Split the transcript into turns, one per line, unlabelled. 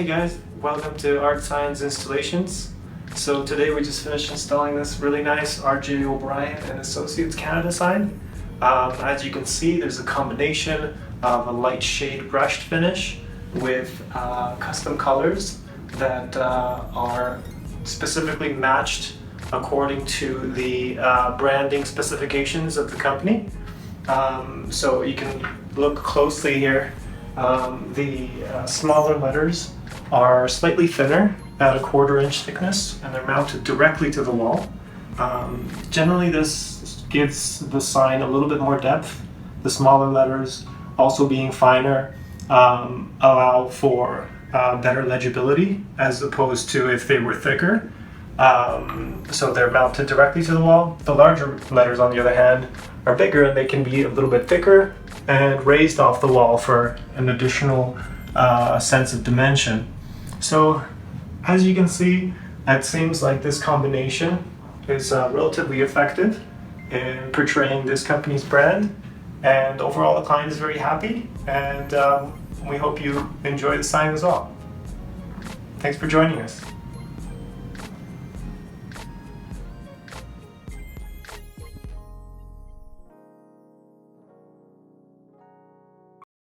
Hey guys, welcome to Art Science Installations. So today we just finished installing this really nice RJ O'Brien and Associates Canada sign. As you can see, there's a combination of a light shade brushed finish with custom colors that are specifically matched according to the branding specifications of the company. So you can look closely here. The smaller letters are slightly thinner at a 1/4 inch thickness, and they're mounted directly to the wall. Generally this gives the sign a little bit more depth. The smaller letters, also being finer, allow for better legibility as opposed to if they were thicker. So they're mounted directly to the wall. The larger letters, on the other hand, are bigger and they can be a little bit thicker and raised off the wall for an additional sense of dimension. So as you can see, it seems like this combination is relatively effective in portraying this company's brand, and overall the client is very happy, and we hope you enjoy the sign as well. Thanks for joining us.